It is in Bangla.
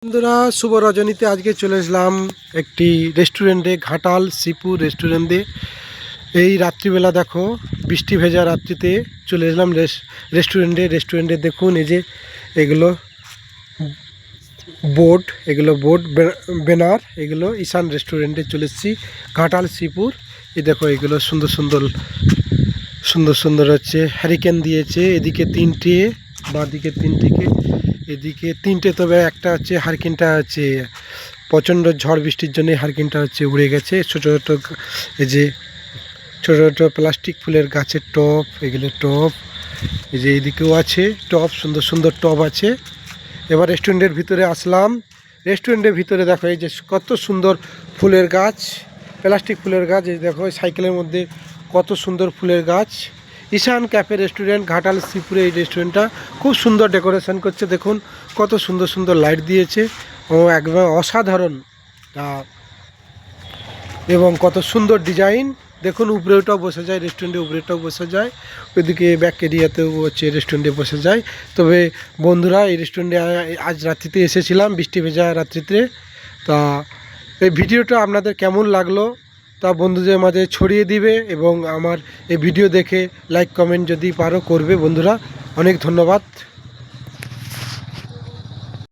বন্ধুরা শুভ রজনীতে আজকে চলে আসলাম একটি রেস্টুরেন্টে, ঘাটাল শ্রীপুর রেস্টুরেন্টে। এই রাত্রিবেলা দেখো, বৃষ্টি ভেজা রাত্রিতে চলে আসলাম রেস্টুরেন্টে দেখুন, এই যে এগুলো বোর্ড ব্যানার, এগুলো ঈশান রেস্টুরেন্টে চলে এসেছি, ঘাটাল শ্রীপুর। এই দেখো, এগুলো সুন্দর সুন্দর হচ্ছে হ্যারিকেন দিয়েছে, এদিকে তিনটে, বাঁদিকে তিনটিকে, এদিকে তিনটে, তবে একটা হচ্ছে হারকিনটা হচ্ছে প্রচণ্ড ঝড় বৃষ্টির জন্য হারকিনটা হচ্ছে উড়ে গেছে। ছোটো ছোটো এই যে ছোটো ছোটো প্লাস্টিক ফুলের গাছের টব, এগুলো টব, এই যে এদিকেও আছে টব, সুন্দর সুন্দর টব আছে। এবার রেস্টুরেন্টের ভিতরে আসলাম। রেস্টুরেন্টের ভিতরে দেখো, এই যে কত সুন্দর ফুলের গাছ, প্লাস্টিক ফুলের গাছ। এই দেখো সাইকেলের মধ্যে কত সুন্দর ফুলের গাছ। ঈশান ক্যাফে রেস্টুরেন্ট, ঘাটাল শ্রীপুরে এই রেস্টুরেন্টটা খুব সুন্দর ডেকোরেশন করছে। দেখুন কত সুন্দর সুন্দর লাইট দিয়েছে, ও একদম অসাধারণ, এবং কত সুন্দর ডিজাইন। দেখুন উপরেটাও বসে যায়, রেস্টুরেন্টের উপরেটাও বসে যায়, ওইদিকে ব্যাক এরিয়াতেও হচ্ছে রেস্টুরেন্টে বসে যায়। তবে বন্ধুরা, এই রেস্টুরেন্টে আজ রাত্রিতে এসেছিলাম, বৃষ্টি ভেজা রাত্রিতে। তা এই ভিডিওটা আপনাদের কেমন লাগলো তা বন্ধুদের মাঝে ছড়িয়ে দিবে, এবং আমার এই ভিডিও দেখে লাইক কমেন্ট যদি পারো করবে বন্ধুরা। অনেক ধন্যবাদ।